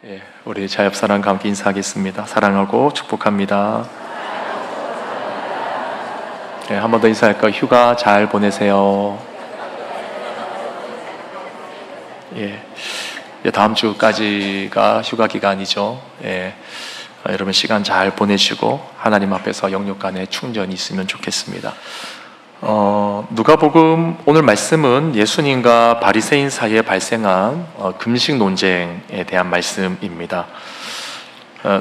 예, 우리 자협사랑과 함께 인사하겠습니다. 사랑하고 축복합니다. 예, 한 번 더 인사할까요? 휴가 잘 보내세요. 예, 다음 주까지가 휴가 기간이죠. 예, 여러분 시간 잘 보내시고 하나님 앞에서 영육간의 충전이 있으면 좋겠습니다. 누가복음 오늘 말씀은 예수님과 바리새인 사이에 발생한 금식 논쟁에 대한 말씀입니다.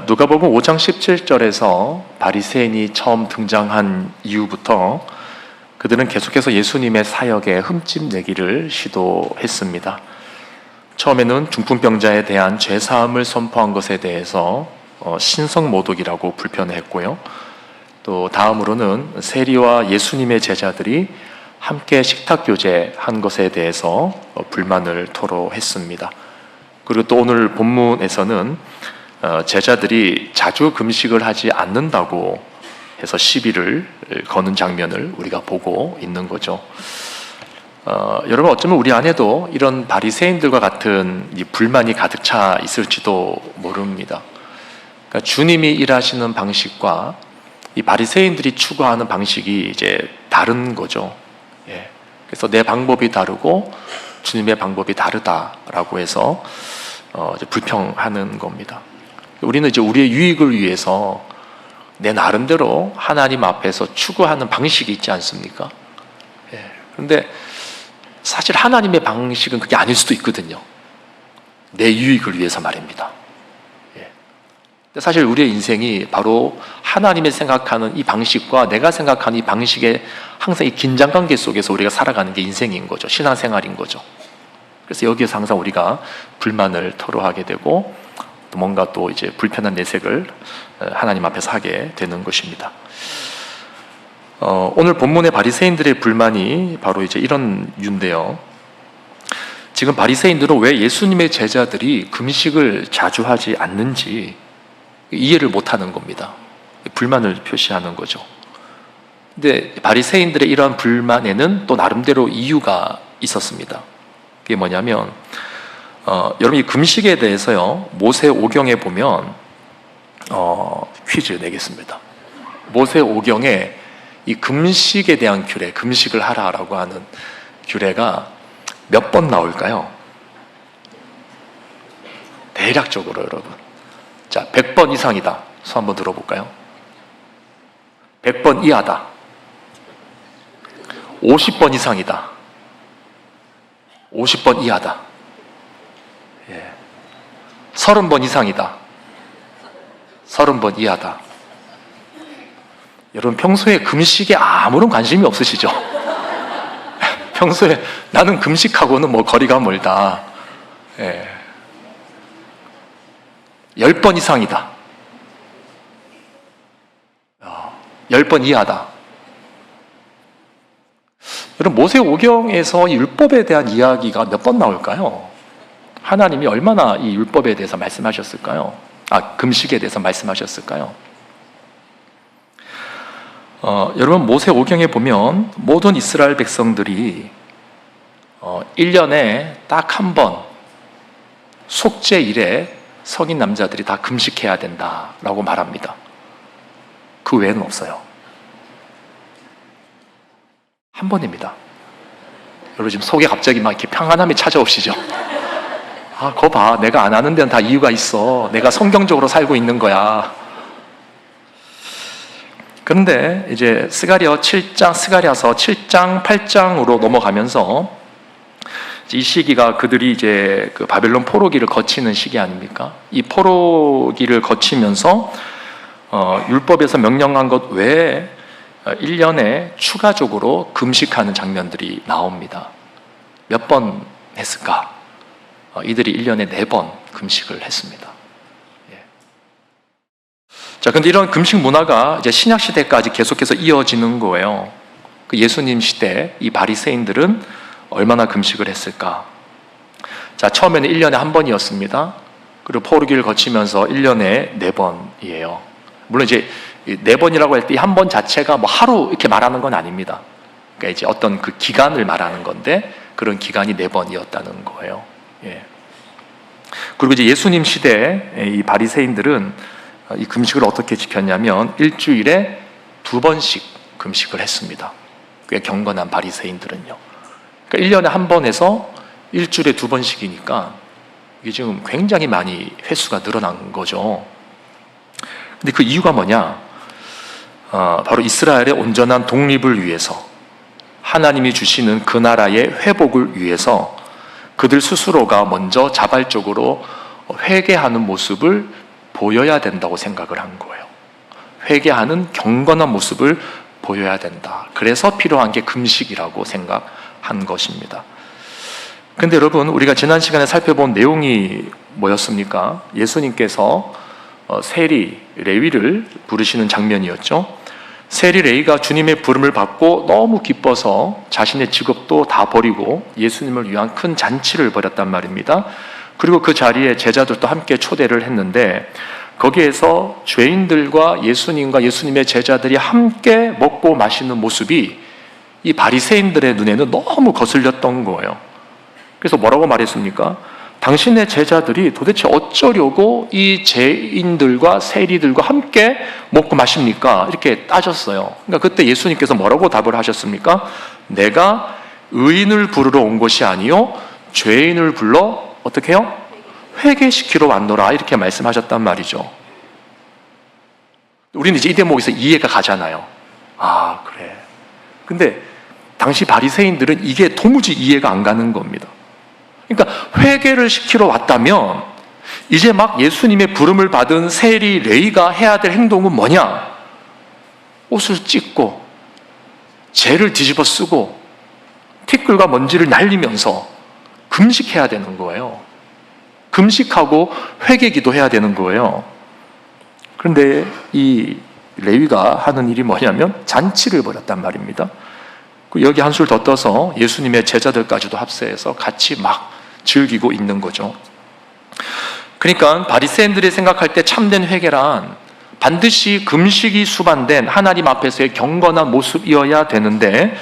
누가복음 5장 17절에서 바리새인이 처음 등장한 이후부터 그들은 계속해서 예수님의 사역에 흠집 내기를 시도했습니다. 처음에는 중풍병자에 대한 죄사함을 선포한 것에 대해서 신성모독이라고 불편해했고요. 또 다음으로는 세리와 예수님의 제자들이 함께 식탁교제한 것에 대해서 불만을 토로했습니다. 그리고 또 오늘 본문에서는 제자들이 자주 금식을 하지 않는다고 해서 시비를 거는 장면을 우리가 보고 있는 거죠. 여러분 어쩌면 우리 안에도 이런 바리새인들과 같은 이 불만이 가득 차 있을지도 모릅니다. 그러니까 주님이 일하시는 방식과 이 바리새인들이 추구하는 방식이 이제 다른 거죠. 예. 그래서 내 방법이 다르고 주님의 방법이 다르다라고 해서 이제 불평하는 겁니다. 우리는 이제 우리의 유익을 위해서 내 나름대로 하나님 앞에서 추구하는 방식이 있지 않습니까? 예. 그런데 사실 하나님의 방식은 그게 아닐 수도 있거든요. 내 유익을 위해서 말입니다. 사실 우리의 인생이 바로 하나님이 생각하는 이 방식과 내가 생각하는 이 방식의 항상 이 긴장관계 속에서 우리가 살아가는 게 인생인 거죠. 신앙생활인 거죠. 그래서 여기에서 항상 우리가 불만을 토로하게 되고 또 뭔가 또 이제 불편한 내색을 하나님 앞에서 하게 되는 것입니다. 오늘 본문의 바리새인들의 불만이 바로 이제 이런 이유인데요. 지금 바리새인들은 왜 예수님의 제자들이 금식을 자주 하지 않는지 이해를 못하는 겁니다. 불만을 표시하는 거죠. 근데 바리새인들의 이러한 불만에는 또 나름대로 이유가 있었습니다. 그게 뭐냐면 여러분 이 금식에 대해서요 모세오경에 보면 퀴즈 내겠습니다. 모세오경에 이 금식에 대한 규례, 금식을 하라라고 하는 규례가 몇 번 나올까요? 대략적으로 여러분. 자, 100번 이상이다. 손 한번 들어볼까요? 100번 이하다. 50번 이상이다. 50번 이하다. 예. 30번 이상이다. 30번 이하다. 여러분 평소에 금식에 아무런 관심이 없으시죠? 평소에 나는 금식하고는 뭐 거리가 멀다. 예. 10번 이상이다. 10번 이하다. 여러분 모세오경에서 율법에 대한 이야기가 몇 번 나올까요? 하나님이 얼마나 이 율법에 대해서 말씀하셨을까요? 금식에 대해서 말씀하셨을까요? 여러분 모세오경에 보면 모든 이스라엘 백성들이 1년에 딱 한 번 속죄일에 성인 남자들이 다 금식해야 된다라고 말합니다. 그 외에는 없어요. 한 번입니다. 여러분 지금 속에 갑자기 막 이렇게 평안함이 찾아오시죠? 거 봐. 내가 안 하는 데는 다 이유가 있어. 내가 성경적으로 살고 있는 거야. 그런데 이제 스가랴서 7장, 8장으로 넘어가면서 이 시기가 그들이 이제 그 바벨론 포로기를 거치는 시기 아닙니까? 이 포로기를 거치면서 율법에서 명령한 것 외에 1년에 추가적으로 금식하는 장면들이 나옵니다. 몇 번 했을까? 이들이 1년에 4번 금식을 했습니다. 예. 자, 근데 이런 금식 문화가 이제 신약 시대까지 계속해서 이어지는 거예요. 그 예수님 시대 이 바리새인들은 얼마나 금식을 했을까? 자, 처음에는 1년에 한 번이었습니다. 그리고 포로기를 거치면서 1년에 4번이에요. 물론 이제 4번이라고 할 때 한 번 자체가 뭐 하루 이렇게 말하는 건 아닙니다. 그러니까 이제 어떤 그 기간을 말하는 건데 그런 기간이 4번이었다는 거예요. 예. 그리고 이제 예수님 시대에 이 바리새인들은 이 금식을 어떻게 지켰냐면 일주일에 2번씩 금식을 했습니다. 꽤 경건한 바리새인들은요. 그러니까 1년에 한 번 해서 일주일에 2번씩이니까 이게 지금 굉장히 많이 횟수가 늘어난 거죠. 근데 그 이유가 뭐냐? 바로 이스라엘의 온전한 독립을 위해서, 하나님이 주시는 그 나라의 회복을 위해서 그들 스스로가 먼저 자발적으로 회개하는 모습을 보여야 된다고 생각을 한 거예요. 회개하는 경건한 모습을 보여야 된다. 그래서 필요한 게 금식이라고 생각한 것입니다. 근데 여러분, 우리가 지난 시간에 살펴본 내용이 뭐였습니까? 예수님께서 세리, 레위를 부르시는 장면이었죠. 세리 레위가 주님의 부름을 받고 너무 기뻐서 자신의 직업도 다 버리고 예수님을 위한 큰 잔치를 벌였단 말입니다. 그리고 그 자리에 제자들도 함께 초대를 했는데 거기에서 죄인들과 예수님과 예수님의 제자들이 함께 먹고 마시는 모습이 이 바리새인들의 눈에는 너무 거슬렸던 거예요. 그래서 뭐라고 말했습니까? 당신의 제자들이 도대체 어쩌려고 이 죄인들과 세리들과 함께 먹고 마십니까? 이렇게 따졌어요. 그러니까 그때 예수님께서 뭐라고 답을 하셨습니까? 내가 의인을 부르러 온 것이 아니요 죄인을 불러 어떻게 해요? 회개시키러 왔노라, 이렇게 말씀하셨단 말이죠. 우리는 이제 이 대목에서 이해가 가잖아요. 아, 그래. 근데 당시 바리새인들은 이게 도무지 이해가 안 가는 겁니다. 그러니까 회개를 시키러 왔다면 이제 막 예수님의 부름을 받은 세리 레위가 해야 될 행동은 뭐냐? 옷을 찢고 재를 뒤집어 쓰고 티끌과 먼지를 날리면서 금식해야 되는 거예요. 금식하고 회개 기도해야 되는 거예요. 그런데 이 레위가 하는 일이 뭐냐면 잔치를 벌였단 말입니다. 여기 한술 더 떠서 예수님의 제자들까지도 합세해서 같이 막 즐기고 있는 거죠. 그러니까 바리새인들이 생각할 때 참된 회개란 반드시 금식이 수반된 하나님 앞에서의 경건한 모습이어야 되는데,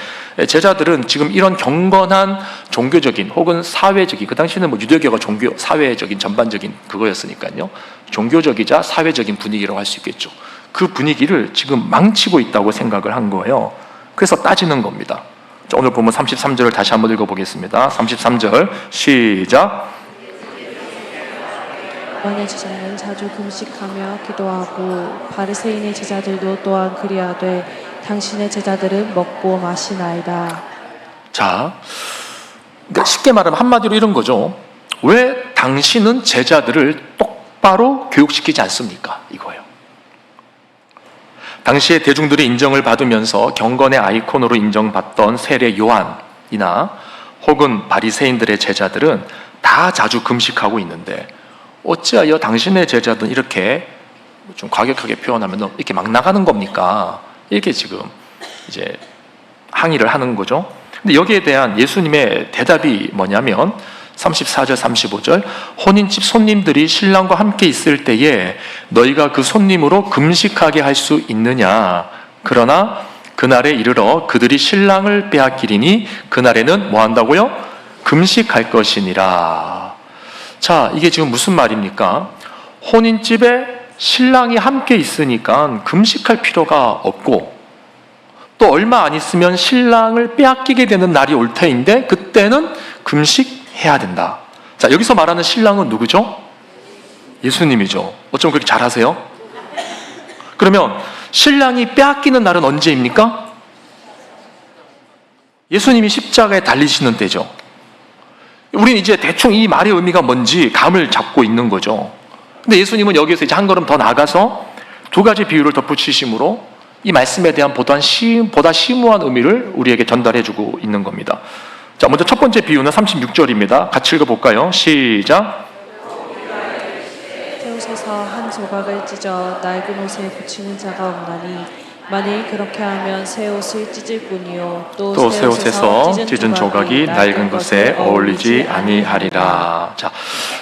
제자들은 지금 이런 경건한 종교적인 혹은 사회적인, 그 당시에는 뭐 유대교가 종교, 사회적인 전반적인 그거였으니까요, 종교적이자 사회적인 분위기라고 할 수 있겠죠. 그 분위기를 지금 망치고 있다고 생각을 한 거예요. 그래서 따지는 겁니다. 자, 오늘 보면 33절을 다시 한번 읽어보겠습니다. 33절 시작. 요한의 제자는 자주 금식하며 기도하고 바리새인의 제자들도 또한 그리하되 당신의 제자들은 먹고 마시나이다. 자, 그러니까 쉽게 말하면 한마디로 이런 거죠. 왜 당신은 제자들을 똑바로 교육시키지 않습니까? 이거예요. 당시에 대중들의 인정을 받으면서 경건의 아이콘으로 인정받던 세례 요한이나 혹은 바리새인들의 제자들은 다 자주 금식하고 있는데 어찌하여 당신의 제자들은 이렇게 좀 과격하게 표현하면 이렇게 막 나가는 겁니까? 이렇게 지금 이제 항의를 하는 거죠. 근데 여기에 대한 예수님의 대답이 뭐냐면 34절 35절 혼인집 손님들이 신랑과 함께 있을 때에 너희가 그 손님으로 금식하게 할 수 있느냐? 그러나 그날에 이르러 그들이 신랑을 빼앗기리니 그날에는 뭐 한다고요? 금식할 것이니라. 자, 이게 지금 무슨 말입니까? 혼인집에 신랑이 함께 있으니까 금식할 필요가 없고 또 얼마 안 있으면 신랑을 빼앗기게 되는 날이 올 터인데 그때는 금식해야 된다. 자, 여기서 말하는 신랑은 누구죠? 예수님이죠. 어쩜 그렇게 잘하세요? 그러면 신랑이 빼앗기는 날은 언제입니까? 예수님이 십자가에 달리시는 때죠. 우리는 이제 대충 이 말의 의미가 뭔지 감을 잡고 있는 거죠. 근데 예수님은 여기서 이제 한 걸음 더 나가서 두 가지 비유를 덧붙이심으로 이 말씀에 대한 보다 심오한 의미를 우리에게 전달해주고 있는 겁니다. 자, 먼저 첫 번째 비유는 36절입니다. 같이 읽어볼까요? 시작. 새옷에서 한 조각을 찢어 낡은 옷에 붙이는 자가 없나니 만일 그렇게 하면 새 옷을 찢을 뿐이요 또 새 옷에서 찢은 조각이 낡은 것에 어울리지 아니하리라. 자,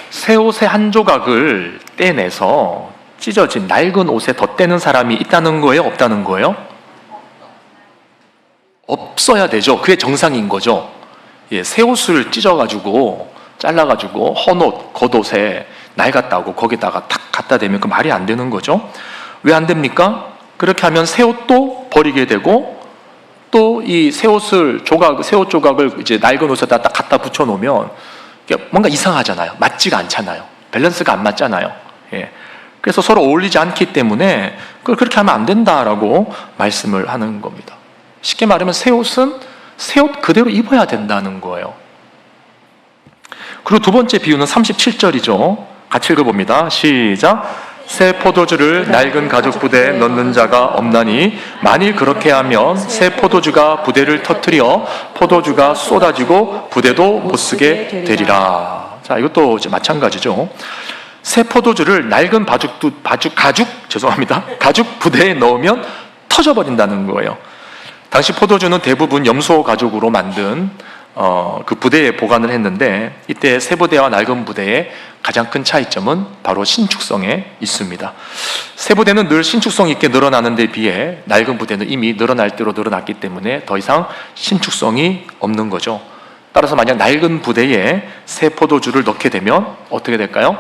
새 옷의 한 조각을 떼내서 찢어진 낡은 옷에 덧대는 사람이 있다는 거예요? 없다는 거예요? 없어야 되죠. 그게 정상인 거죠. 새 옷을 찢어가지고 잘라가지고 헌옷, 겉옷에 낡았다고 거기다가 탁 갖다 대면 그 말이 안 되는 거죠. 왜 안 됩니까? 그렇게 하면 새 옷도 버리게 되고 또 이 새 옷 조각을 이제 낡은 옷에다 딱 갖다 붙여 놓으면 뭔가 이상하잖아요. 맞지가 않잖아요. 밸런스가 안 맞잖아요. 예. 그래서 서로 어울리지 않기 때문에 그렇게 하면 안 된다라고 말씀을 하는 겁니다. 쉽게 말하면 새 옷은 새 옷 그대로 입어야 된다는 거예요. 그리고 두 번째 비유는 37절이죠. 같이 읽어봅니다. 시작. 새 포도주를 낡은 가죽 부대에 넣는 자가 없나니 만일 그렇게 하면 새 포도주가 부대를 터뜨려 포도주가 쏟아지고 부대도 못 쓰게 되리라. 자, 이것도 이제 마찬가지죠. 새 포도주를 낡은 가죽 부대에 넣으면 터져버린다는 거예요. 당시 포도주는 대부분 염소 가죽으로 만든 그 부대에 보관을 했는데 이때 새 부대와 낡은 부대의 가장 큰 차이점은 바로 신축성에 있습니다. 새 부대는 늘 신축성 있게 늘어나는 데 비해 낡은 부대는 이미 늘어날 대로 늘어났기 때문에 더 이상 신축성이 없는 거죠. 따라서 만약 낡은 부대에 새 포도주를 넣게 되면 어떻게 될까요?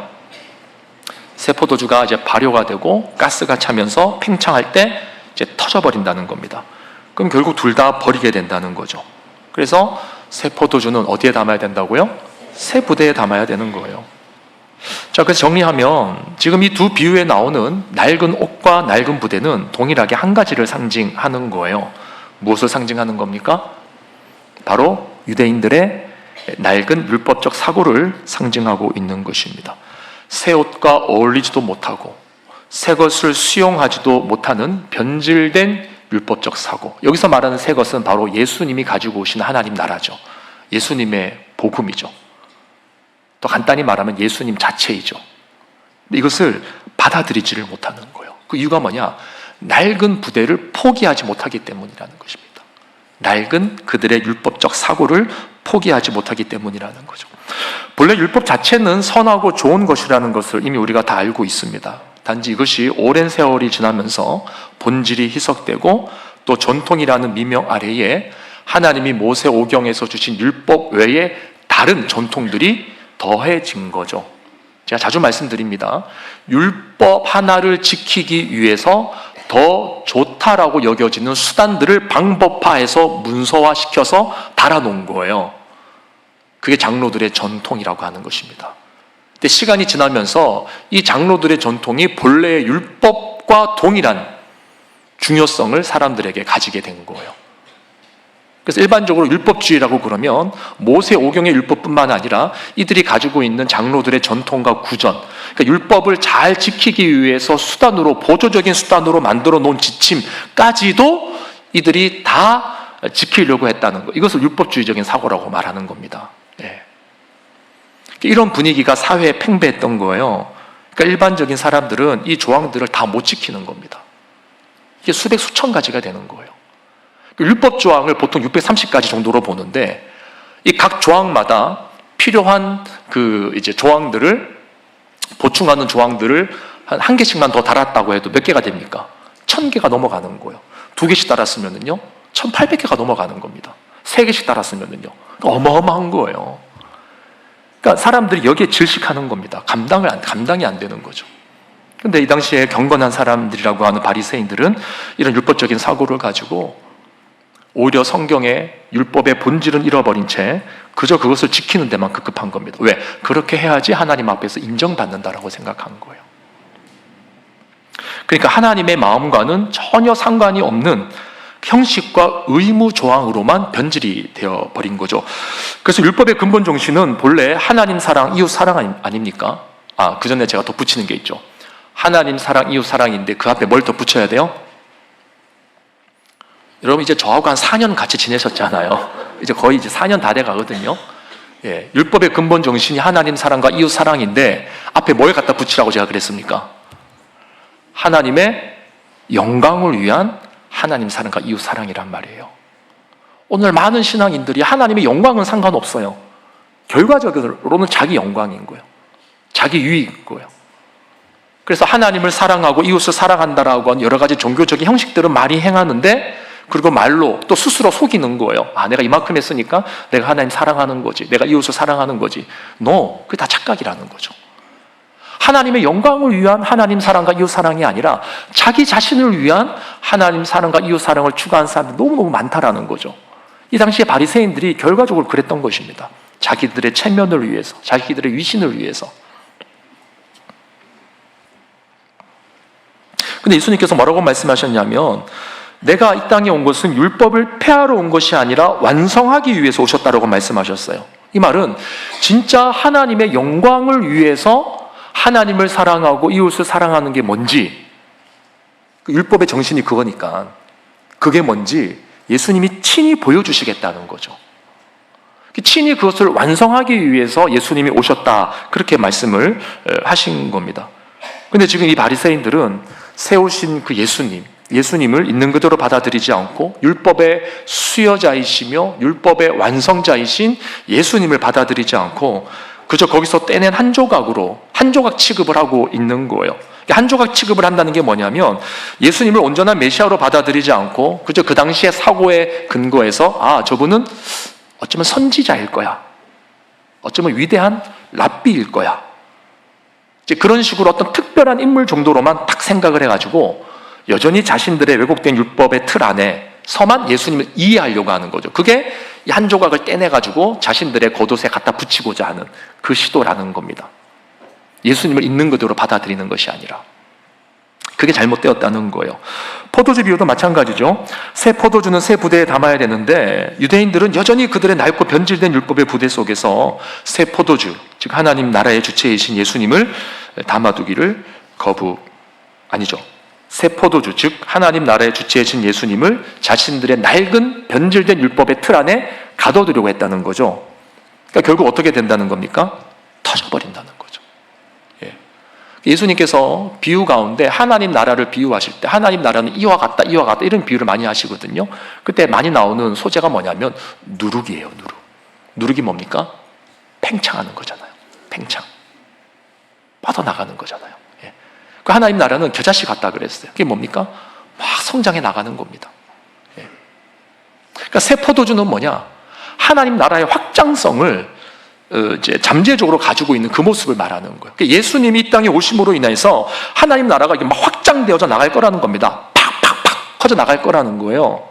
새 포도주가 이제 발효가 되고 가스가 차면서 팽창할 때 이제 터져버린다는 겁니다. 그럼 결국 둘 다 버리게 된다는 거죠. 그래서 새 포도주는 어디에 담아야 된다고요? 새 부대에 담아야 되는 거예요. 자, 그래서 정리하면 지금 이 두 비유에 나오는 낡은 옷과 낡은 부대는 동일하게 한 가지를 상징하는 거예요. 무엇을 상징하는 겁니까? 바로 유대인들의 낡은 율법적 사고를 상징하고 있는 것입니다. 새 옷과 어울리지도 못하고 새 것을 수용하지도 못하는 변질된 율법적 사고. 여기서 말하는 새 것은 바로 예수님이 가지고 오신 하나님 나라죠. 예수님의 복음이죠. 또 간단히 말하면 예수님 자체이죠. 이것을 받아들이지를 못하는 거예요. 그 이유가 뭐냐? 낡은 부대를 포기하지 못하기 때문이라는 것입니다. 낡은 그들의 율법적 사고를 포기하지 못하기 때문이라는 거죠. 본래 율법 자체는 선하고 좋은 것이라는 것을 이미 우리가 다 알고 있습니다. 단지 이것이 오랜 세월이 지나면서 본질이 희석되고 또 전통이라는 미명 아래에 하나님이 모세 오경에서 주신 율법 외에 다른 전통들이 더해진 거죠. 제가 자주 말씀드립니다. 율법 하나를 지키기 위해서 더 좋다라고 여겨지는 수단들을 방법화해서 문서화시켜서 달아놓은 거예요. 그게 장로들의 전통이라고 하는 것입니다. 근데 시간이 지나면서 이 장로들의 전통이 본래의 율법과 동일한 중요성을 사람들에게 가지게 된 거예요. 그래서 일반적으로 율법주의라고 그러면 모세 오경의 율법뿐만 아니라 이들이 가지고 있는 장로들의 전통과 구전, 그러니까 율법을 잘 지키기 위해서 수단으로, 보조적인 수단으로 만들어 놓은 지침까지도 이들이 다 지키려고 했다는 거. 이것을 율법주의적인 사고라고 말하는 겁니다. 예. 이런 분위기가 사회에 팽배했던 거예요. 그러니까 일반적인 사람들은 이 조항들을 다 못 지키는 겁니다. 이게 수백 수천 가지가 되는 거예요. 율법 조항을 보통 630가지 정도로 보는데 이 각 조항마다 필요한 그 이제 조항들을 보충하는 조항들을 한 개씩만 더 달았다고 해도 몇 개가 됩니까? 1000개가 넘어가는 거예요. 2개씩 달았으면은요 1800개가 넘어가는 겁니다. 3개씩 달았으면은요 어마어마한 거예요. 그러니까 사람들이 여기에 질식하는 겁니다. 감당이 안 되는 거죠. 근데 이 당시에 경건한 사람들이라고 하는 바리새인들은 이런 율법적인 사고를 가지고 오히려 성경의 율법의 본질은 잃어버린 채 그저 그것을 지키는 데만 급급한 겁니다. 왜? 그렇게 해야지 하나님 앞에서 인정받는다라고 생각한 거예요. 그러니까 하나님의 마음과는 전혀 상관이 없는 형식과 의무 조항으로만 변질이 되어버린 거죠. 그래서 율법의 근본 정신은 본래 하나님 사랑, 이웃 사랑 아닙니까? 그 전에 제가 덧붙이는 게 있죠. 하나님 사랑, 이웃 사랑인데 그 앞에 뭘 덧붙여야 돼요? 여러분 이제 저하고 한 4년 같이 지내셨잖아요. 이제 거의 4년 다 돼 가거든요. 예, 율법의 근본 정신이 하나님 사랑과 이웃 사랑인데 앞에 뭘 갖다 붙이라고 제가 그랬습니까? 하나님의 영광을 위한 하나님 사랑과 이웃 사랑이란 말이에요. 오늘 많은 신앙인들이 하나님의 영광은 상관없어요. 결과적으로는 자기 영광인 거예요. 자기 유익인 거예요. 그래서 하나님을 사랑하고 이웃을 사랑한다라고 하는 여러 가지 종교적인 형식들은 많이 행하는데 그리고 말로 또 스스로 속이는 거예요. 아, 내가 이만큼 했으니까 내가 하나님 사랑하는 거지, 내가 이웃을 사랑하는 거지. No, 그게 다 착각이라는 거죠. 하나님의 영광을 위한 하나님 사랑과 이웃 사랑이 아니라 자기 자신을 위한 하나님 사랑과 이웃 사랑을 추구한 사람이 너무너무 많다라는 거죠. 이 당시에 바리새인들이 결과적으로 그랬던 것입니다. 자기들의 체면을 위해서, 자기들의 위신을 위해서. 근데 예수님께서 뭐라고 말씀하셨냐면, 내가 이 땅에 온 것은 율법을 폐하러 온 것이 아니라 완성하기 위해서 오셨다라고 말씀하셨어요. 이 말은 진짜 하나님의 영광을 위해서 하나님을 사랑하고 이웃을 사랑하는 게 뭔지, 율법의 정신이 그거니까 그게 뭔지 예수님이 친히 보여주시겠다는 거죠. 친히 그것을 완성하기 위해서 예수님이 오셨다, 그렇게 말씀을 하신 겁니다. 근데 지금 이 바리새인들은 세우신 그 예수님을 있는 그대로 받아들이지 않고 율법의 수여자이시며 율법의 완성자이신 예수님을 받아들이지 않고 그저 거기서 떼낸 한 조각 취급을 하고 있는 거예요. 한 조각 취급을 한다는 게 뭐냐면, 예수님을 온전한 메시아로 받아들이지 않고 그저 그 당시의 사고에 근거해서 아, 저분은 어쩌면 선지자일 거야, 어쩌면 위대한 랍비일 거야, 이제 그런 식으로 어떤 특별한 인물 정도로만 딱 생각을 해가지고 여전히 자신들의 왜곡된 율법의 틀 안에서만 예수님을 이해하려고 하는 거죠. 그게 이 한 조각을 떼내가지고 자신들의 겉옷에 갖다 붙이고자 하는 그 시도라는 겁니다. 예수님을 있는 그대로 받아들이는 것이 아니라. 그게 잘못되었다는 거예요. 포도주 비유도 마찬가지죠. 새 포도주는 새 부대에 담아야 되는데 유대인들은 여전히 그들의 낡고 변질된 율법의 부대 속에서 새 포도주, 즉 하나님 나라의 주체이신 예수님을 담아두기를 새 포도주, 즉 하나님 나라의 주체이신 예수님을 자신들의 낡은 변질된 율법의 틀 안에 가둬두려고 했다는 거죠. 그러니까 결국 어떻게 된다는 겁니까? 터져버린다는 거죠. 예수님께서 비유 가운데 하나님 나라를 비유하실 때 하나님 나라는 이와 같다 이런 비유를 많이 하시거든요. 그때 많이 나오는 소재가 뭐냐면 누룩이에요. 누룩이 뭡니까? 팽창하는 거잖아요. 팽창, 뻗어나가는 거잖아요. 그 하나님 나라는 겨자씨 같다 그랬어요. 그게 뭡니까? 막 성장해 나가는 겁니다. 그러니까 새 포도주는 뭐냐? 하나님 나라의 확장성을 이제 잠재적으로 가지고 있는 그 모습을 말하는 거예요. 그러니까 예수님이 이 땅에 오심으로 인해서 하나님 나라가 막 확장되어져 나갈 거라는 겁니다. 팍팍팍 커져 나갈 거라는 거예요.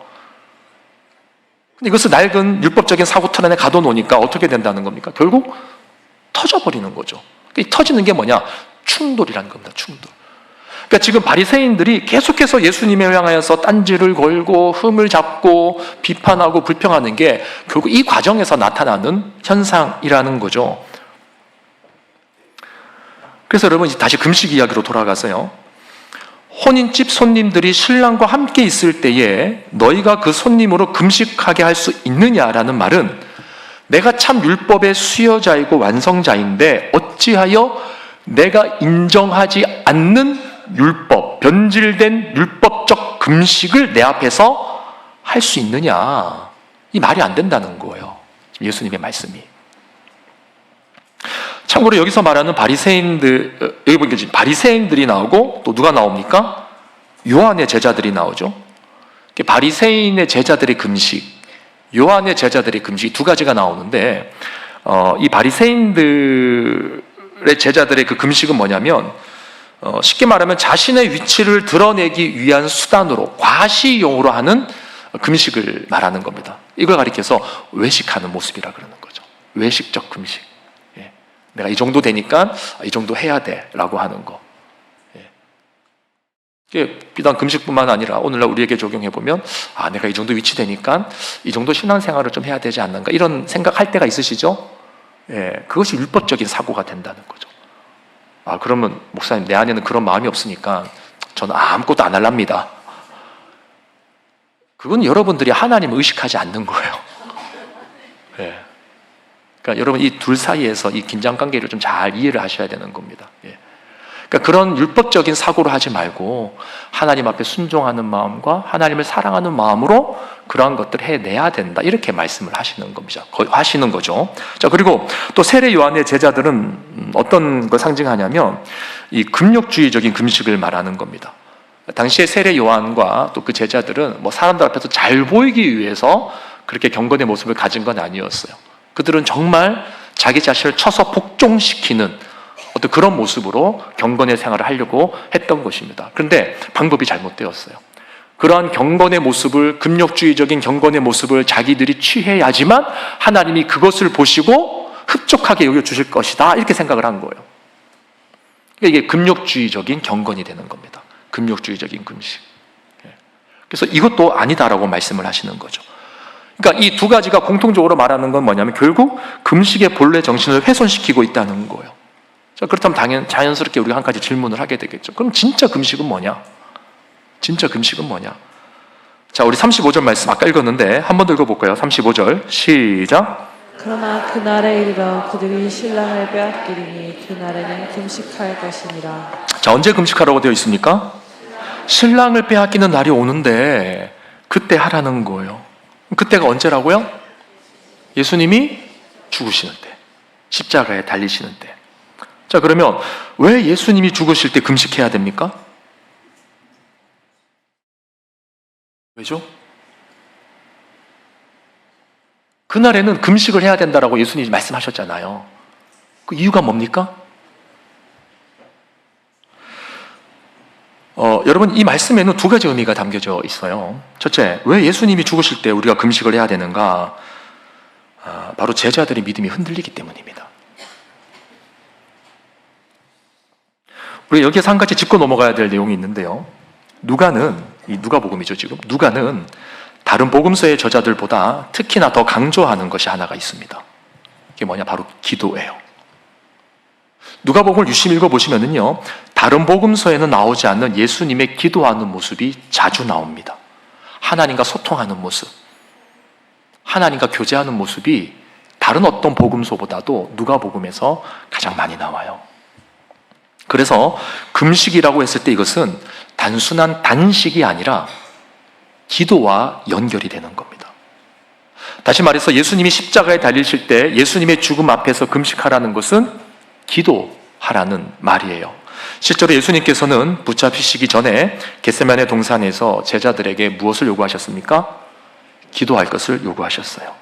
근데 이것을 낡은 율법적인 사고 틀 안에 가둬놓으니까 어떻게 된다는 겁니까? 결국 터져버리는 거죠. 그러니까 터지는 게 뭐냐? 충돌이라는 겁니다. 충돌. 그러니까 지금 바리새인들이 계속해서 예수님에 향하여서 딴지를 걸고 흠을 잡고 비판하고 불평하는 게 결국 이 과정에서 나타나는 현상이라는 거죠. 그래서 여러분 다시 금식 이야기로 돌아가서요. 혼인집 손님들이 신랑과 함께 있을 때에 너희가 그 손님으로 금식하게 할 수 있느냐라는 말은 내가 참 율법의 수여자이고 완성자인데 어찌하여 내가 인정하지 않는 율법, 변질된 율법적 금식을 내 앞에서 할 수 있느냐. 이 말이 안 된다는 거예요. 예수님의 말씀이. 참고로 여기서 말하는 바리새인들, 여기 보니까 지금 바리새인들이 나오고 또 누가 나옵니까? 요한의 제자들이 나오죠. 바리새인의 제자들의 금식, 요한의 제자들의 금식 두 가지가 나오는데 이 바리새인들의 제자들의 그 금식은 뭐냐면 쉽게 말하면 자신의 위치를 드러내기 위한 수단으로 과시용으로 하는 금식을 말하는 겁니다. 이걸 가리켜서 외식하는 모습이라 그러는 거죠. 외식적 금식. 내가 이 정도 되니까 이 정도 해야 돼라고 하는 거. 이게 비단 금식뿐만 아니라 오늘날 우리에게 적용해 보면 내가 이 정도 위치 되니까 이 정도 신앙생활을 좀 해야 되지 않는가 이런 생각할 때가 있으시죠? 그것이 율법적인 사고가 된다는 거죠. 그러면 목사님 내 안에는 그런 마음이 없으니까 저는 아무것도 안 할랍니다. 그건 여러분들이 하나님을 의식하지 않는 거예요. 그러니까 여러분 이 둘 사이에서 이 긴장관계를 좀 잘 이해를 하셔야 되는 겁니다. 그러니까 그런 율법적인 사고를 하지 말고 하나님 앞에 순종하는 마음과 하나님을 사랑하는 마음으로 그러한 것들을 해내야 된다. 이렇게 말씀을 하시는 겁니다. 하시는 거죠. 자, 그리고 또 세례 요한의 제자들은 어떤 걸 상징하냐면 이 금욕주의적인 금식을 말하는 겁니다. 당시에 세례 요한과 또 그 제자들은 뭐 사람들 앞에서 잘 보이기 위해서 그렇게 경건의 모습을 가진 건 아니었어요. 그들은 정말 자기 자신을 쳐서 복종시키는 어떤 그런 모습으로 경건의 생활을 하려고 했던 것입니다. 그런데 방법이 잘못되었어요. 그러한 경건의 모습을, 금욕주의적인 경건의 모습을 자기들이 취해야지만 하나님이 그것을 보시고 흡족하게 여겨주실 것이다, 이렇게 생각을 한 거예요. 이게 금욕주의적인 경건이 되는 겁니다. 금욕주의적인 금식. 그래서 이것도 아니다라고 말씀을 하시는 거죠. 그러니까 이 두 가지가 공통적으로 말하는 건 뭐냐면 결국 금식의 본래 정신을 훼손시키고 있다는 거예요. 자, 그렇다면 자연스럽게 우리가 한 가지 질문을 하게 되겠죠. 그럼 진짜 금식은 뭐냐? 진짜 금식은 뭐냐? 자, 우리 35절 말씀 아까 읽었는데 한 번 더 읽어볼까요? 35절 시작. 그러나 그날에 이르러 그들이 신랑을 빼앗기리니 그날에는 금식할 것이니라. 자, 언제 금식하라고 되어 있습니까? 신랑을 빼앗기는 날이 오는데 그때 하라는 거예요. 그때가 언제라고요? 예수님이 죽으시는 때, 십자가에 달리시는 때. 자, 그러면 왜 예수님이 죽으실 때 금식해야 됩니까? 왜죠? 그날에는 금식을 해야 된다라고 예수님이 말씀하셨잖아요. 그 이유가 뭡니까? 여러분, 이 말씀에는 두 가지 의미가 담겨져 있어요. 첫째, 왜 예수님이 죽으실 때 우리가 금식을 해야 되는가? 바로 제자들의 믿음이 흔들리기 때문입니다. 우리 여기에서 한 가지 짚고 넘어가야 될 내용이 있는데요. 누가는, 이 누가복음이죠 지금. 누가는 다른 복음서의 저자들보다 특히나 더 강조하는 것이 하나가 있습니다. 그게 뭐냐? 바로 기도예요. 누가복음을 유심히 읽어보시면은요, 다른 복음서에는 나오지 않는 예수님의 기도하는 모습이 자주 나옵니다. 하나님과 소통하는 모습, 하나님과 교제하는 모습이 다른 어떤 복음서보다도 누가복음에서 가장 많이 나와요. 그래서 금식이라고 했을 때 이것은 단순한 단식이 아니라 기도와 연결이 되는 겁니다. 다시 말해서 예수님이 십자가에 달리실 때 예수님의 죽음 앞에서 금식하라는 것은 기도하라는 말이에요. 실제로 예수님께서는 붙잡히시기 전에 겟세마네 동산에서 제자들에게 무엇을 요구하셨습니까? 기도할 것을 요구하셨어요.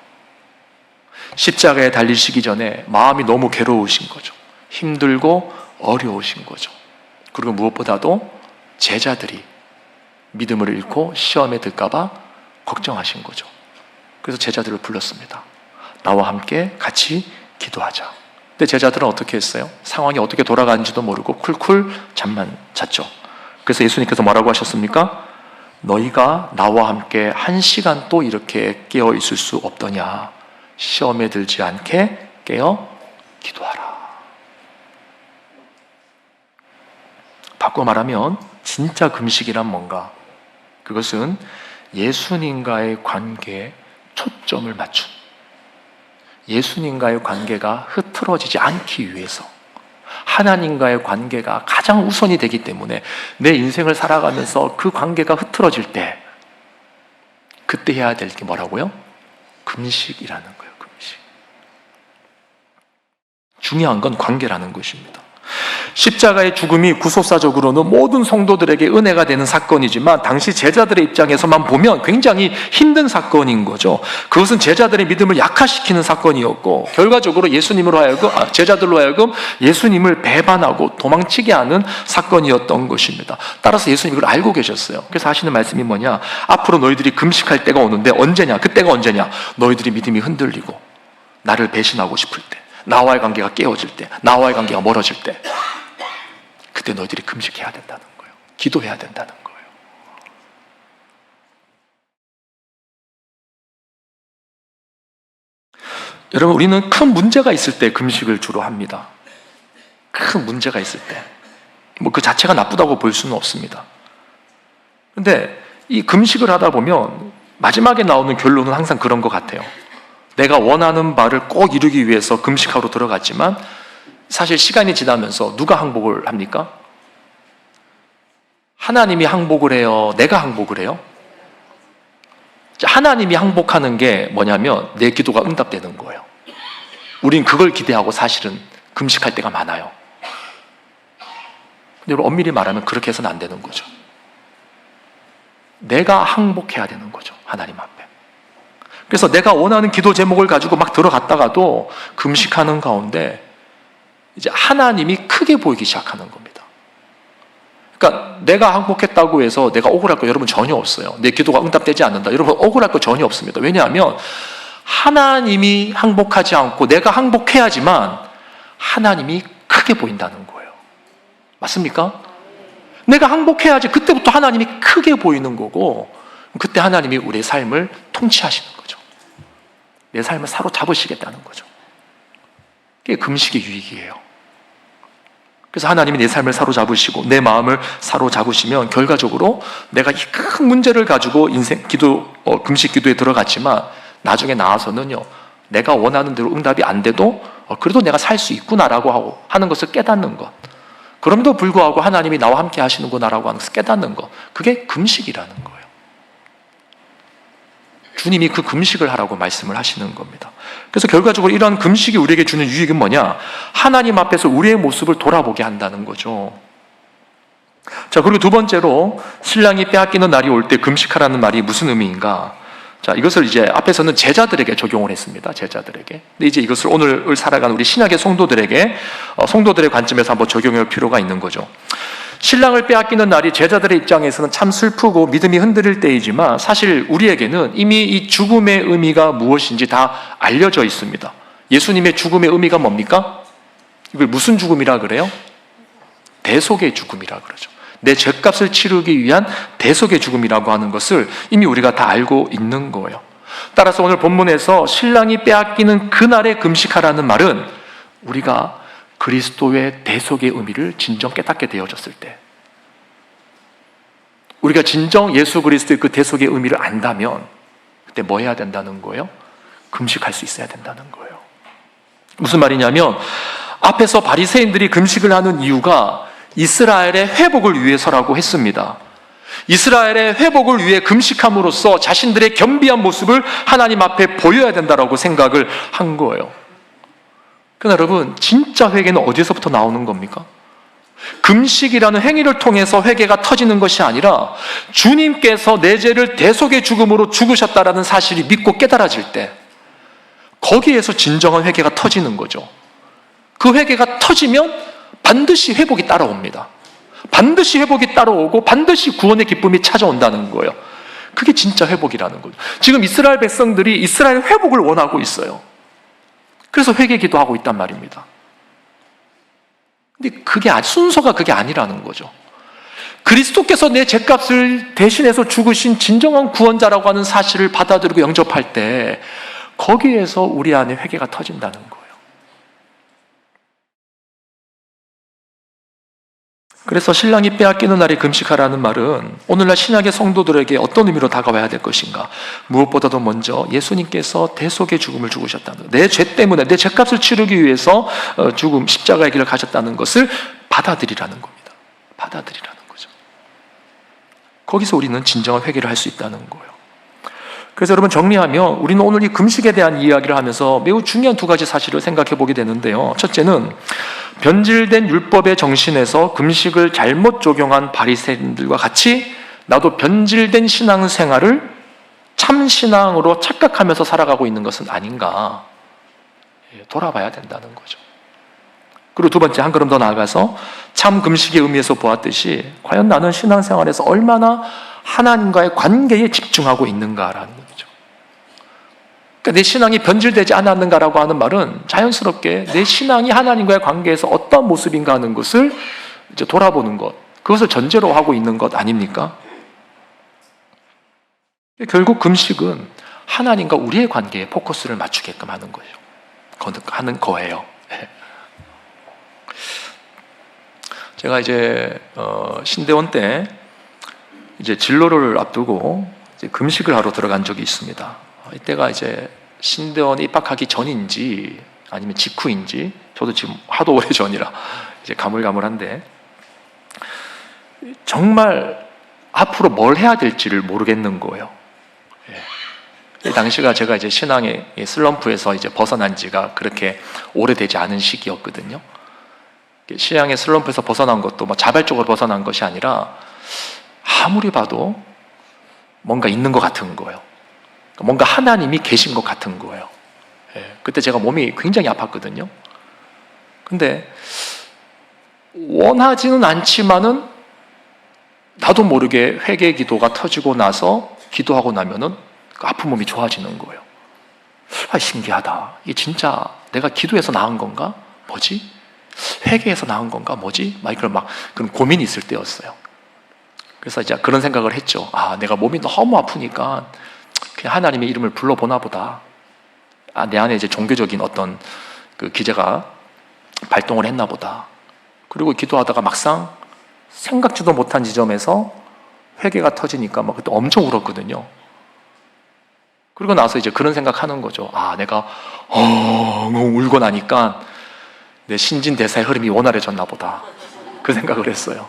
십자가에 달리시기 전에 마음이 너무 괴로우신 거죠. 힘들고 어려우신 거죠. 그리고 무엇보다도 제자들이 믿음을 잃고 시험에 들까봐 걱정하신 거죠. 그래서 제자들을 불렀습니다. 나와 함께 같이 기도하자. 근데 제자들은 어떻게 했어요? 상황이 어떻게 돌아가는지도 모르고 쿨쿨 잠만 잤죠. 그래서 예수님께서 뭐라고 하셨습니까? 너희가 나와 함께 1시간 또 이렇게 깨어 있을 수 없더냐? 시험에 들지 않게 깨어 기도하라. 바꿔 말하면 진짜 금식이란 뭔가? 그것은 예수님과의 관계에 초점을 맞춘, 예수님과의 관계가 흐트러지지 않기 위해서, 하나님과의 관계가 가장 우선이 되기 때문에 내 인생을 살아가면서 그 관계가 흐트러질 때 그때 해야 될 게 뭐라고요? 금식이라는 거예요. 금식. 중요한 건 관계라는 것입니다. 십자가의 죽음이 구속사적으로는 모든 성도들에게 은혜가 되는 사건이지만 당시 제자들의 입장에서만 보면 굉장히 힘든 사건인 거죠. 그것은 제자들의 믿음을 약화시키는 사건이었고 결과적으로 제자들로 하여금 예수님을 배반하고 도망치게 하는 사건이었던 것입니다. 따라서 예수님이 그걸 알고 계셨어요. 그래서 하시는 말씀이 뭐냐? 앞으로 너희들이 금식할 때가 오는데 언제냐? 그때가 언제냐? 너희들이 믿음이 흔들리고 나를 배신하고 싶을 때, 나와의 관계가 깨어질 때, 나와의 관계가 멀어질 때, 그때 너희들이 금식해야 된다는 거예요. 기도해야 된다는 거예요. 여러분, 우리는 큰 문제가 있을 때 금식을 주로 합니다. 큰 문제가 있을 때. 뭐 그 자체가 나쁘다고 볼 수는 없습니다. 근데 이 금식을 하다 보면 마지막에 나오는 결론은 항상 그런 것 같아요. 내가 원하는 바를 꼭 이루기 위해서 금식하러 들어갔지만 사실 시간이 지나면서 누가 항복을 합니까? 하나님이 항복을 해요? 내가 항복을 해요? 하나님이 항복하는 게 뭐냐면 내 기도가 응답되는 거예요. 우린 그걸 기대하고 사실은 금식할 때가 많아요. 근데 여러분, 엄밀히 말하면 그렇게 해서는 안 되는 거죠. 내가 항복해야 되는 거죠, 하나님 앞에. 그래서 내가 원하는 기도 제목을 가지고 막 들어갔다가도 금식하는 가운데 이제 하나님이 크게 보이기 시작하는 겁니다. 그러니까 내가 항복했다고 해서 내가 억울할 거 여러분 전혀 없어요. 내 기도가 응답되지 않는다, 여러분 억울할 거 전혀 없습니다. 왜냐하면 하나님이 항복하지 않고 내가 항복해야지만 하나님이 크게 보인다는 거예요. 맞습니까? 내가 항복해야지 그때부터 하나님이 크게 보이는 거고, 그때 하나님이 우리의 삶을 통치하시는 거죠. 내 삶을 사로잡으시겠다는 거죠. 그게 금식의 유익이에요. 그래서 하나님이 내 삶을 사로잡으시고 내 마음을 사로잡으시면 결과적으로 내가 이 큰 문제를 가지고 금식 기도에 들어갔지만 나중에 나와서는요, 내가 원하는 대로 응답이 안 돼도 그래도 내가 살 수 있구나라고 하는 것을 깨닫는 것, 그럼에도 불구하고 하나님이 나와 함께 하시는구나라고 하는 것을 깨닫는 것, 그게 금식이라는 거예요. 주님이 그 금식을 하라고 말씀을 하시는 겁니다. 그래서 결과적으로 이러한 금식이 우리에게 주는 유익은 뭐냐? 하나님 앞에서 우리의 모습을 돌아보게 한다는 거죠. 자, 그리고 두 번째로 신랑이 빼앗기는 날이 올 때 금식하라는 말이 무슨 의미인가? 자, 이것을 이제 앞에서는 제자들에게 적용을 했습니다. 제자들에게. 근데 이제 이것을 오늘 살아가는 우리 신약의 성도들에게, 성도들의 관점에서 한번 적용할 필요가 있는 거죠. 신랑을 빼앗기는 날이 제자들의 입장에서는 참 슬프고 믿음이 흔들릴 때이지만 사실 우리에게는 이미 이 죽음의 의미가 무엇인지 다 알려져 있습니다. 예수님의 죽음의 의미가 뭡니까? 이걸 무슨 죽음이라 그래요? 대속의 죽음이라 그러죠. 내 죄값을 치르기 위한 대속의 죽음이라고 하는 것을 이미 우리가 다 알고 있는 거예요. 따라서 오늘 본문에서 신랑이 빼앗기는 그날에 금식하라는 말은 우리가 그리스도의 대속의 의미를 진정 깨닫게 되어졌을 때, 우리가 진정 예수 그리스도의 그 대속의 의미를 안다면 그때 뭐 해야 된다는 거예요? 금식할 수 있어야 된다는 거예요. 무슨 말이냐면 앞에서 바리새인들이 금식을 하는 이유가 이스라엘의 회복을 위해서라고 했습니다. 이스라엘의 회복을 위해 금식함으로써 자신들의 겸비한 모습을 하나님 앞에 보여야 된다라고 생각을 한 거예요. 그러나 여러분, 진짜 회개는 어디서부터 나오는 겁니까? 금식이라는 행위를 통해서 회개가 터지는 것이 아니라 주님께서 내 죄를 대속의 죽음으로 죽으셨다라는 사실이 믿고 깨달아질 때, 거기에서 진정한 회개가 터지는 거죠. 그 회개가 터지면 반드시 회복이 따라옵니다. 반드시 회복이 따라오고 반드시 구원의 기쁨이 찾아온다는 거예요. 그게 진짜 회복이라는 거죠. 지금 이스라엘 백성들이 이스라엘 회복을 원하고 있어요. 그래서 회개 기도하고 있단 말입니다. 근데 순서가 그게 아니라는 거죠. 그리스도께서 내 죄값을 대신해서 죽으신 진정한 구원자라고 하는 사실을 받아들이고 영접할 때 거기에서 우리 안에 회개가 터진다는 거예요. 그래서 신랑이 빼앗기는 날에 금식하라는 말은 오늘날 신약의 성도들에게 어떤 의미로 다가와야 될 것인가? 무엇보다도 먼저 예수님께서 대속의 죽음을 죽으셨다는, 내 죄 때문에 내 죄값을 치르기 위해서 십자가의 길을 가셨다는 것을 받아들이라는 겁니다. 받아들이라는 거죠. 거기서 우리는 진정한 회개를 할 수 있다는 거예요. 그래서 여러분, 정리하면 우리는 오늘 이 금식에 대한 이야기를 하면서 매우 중요한 두 가지 사실을 생각해 보게 되는데요. 첫째는 변질된 율법의 정신에서 금식을 잘못 적용한 바리새인들과 같이 나도 변질된 신앙생활을 참신앙으로 착각하면서 살아가고 있는 것은 아닌가 돌아봐야 된다는 거죠. 그리고 두 번째, 한 걸음 더 나아가서 참 금식의 의미에서 보았듯이 과연 나는 신앙생활에서 얼마나 하나님과의 관계에 집중하고 있는가라는 거죠. 그러니까 내 신앙이 변질되지 않았는가라고 하는 말은 자연스럽게 내 신앙이 하나님과의 관계에서 어떤 모습인가 하는 것을 이제 돌아보는 것, 그것을 전제로 하고 있는 것 아닙니까? 결국 금식은 하나님과 우리의 관계에 포커스를 맞추게끔 하는 거예요. 제가 이제 신대원 때 이제 진로를 앞두고 이제 금식을 하러 들어간 적이 있습니다. 이때가 이제 신대원 입학하기 전인지 아니면 직후인지, 저도 지금 하도 오래 전이라 이제 가물가물한데 정말 앞으로 뭘 해야 될지를 모르겠는 거예요. 이 당시가 제가 이제 신앙의 슬럼프에서 이제 벗어난 지가 그렇게 오래되지 않은 시기였거든요. 신앙의 슬럼프에서 벗어난 것도 자발적으로 벗어난 것이 아니라 아무리 봐도 뭔가 있는 것 같은 거예요. 뭔가 하나님이 계신 것 같은 거예요. 그때 제가 몸이 굉장히 아팠거든요. 근데 원하지는 않지만은 나도 모르게 회개 기도가 터지고 나서 기도하고 나면은 그 아픈 몸이 좋아지는 거예요. 신기하다. 이게 진짜 내가 기도해서 나은 건가? 뭐지? 회개해서 나은 건가? 뭐지? 그런 고민이 있을 때였어요. 그래서 이제 그런 생각을 했죠. 내가 몸이 너무 아프니까 그냥 하나님의 이름을 불러보나 보다. 내 안에 이제 종교적인 어떤 그 기제가 발동을 했나 보다. 그리고 기도하다가 막상 생각지도 못한 지점에서 회개가 터지니까 그때 엄청 울었거든요. 그리고 나서 이제 그런 생각하는 거죠. 내가 너무 울고 나니까 내 신진대사의 흐름이 원활해졌나 보다. 그 생각을 했어요.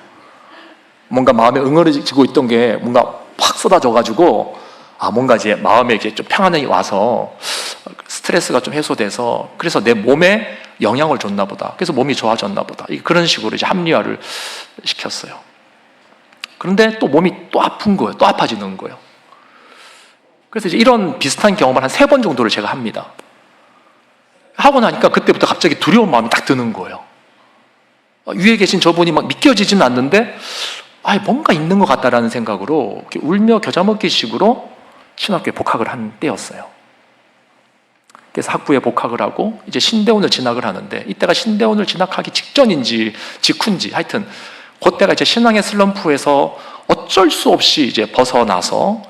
뭔가 마음에 응어리지고 있던 게 뭔가 확 쏟아져가지고 뭔가 이제 마음에 이제 좀 평안이 와서 스트레스가 좀 해소돼서 그래서 내 몸에 영향을 줬나 보다. 그래서 몸이 좋아졌나 보다. 그런 식으로 이제 합리화를 시켰어요. 그런데 또 몸이 또 아픈 거예요. 또 아파지는 거예요. 그래서 이제 이런 비슷한 경험을 한 3번 정도를 제가 합니다. 하고 나니까 그때부터 갑자기 두려운 마음이 딱 드는 거예요. 위에 계신 저분이 막 믿겨지지는 않는데 뭔가 있는 것 같다라는 생각으로 이렇게 울며 겨자 먹기 식으로 신학교에 복학을 한 때였어요. 그래서 학부에 복학을 하고 이제 신대원을 진학을 하는데 이때가 신대원을 진학하기 직전인지 직후인지 하여튼 그때가 이제 신앙의 슬럼프에서 어쩔 수 없이 이제 벗어나서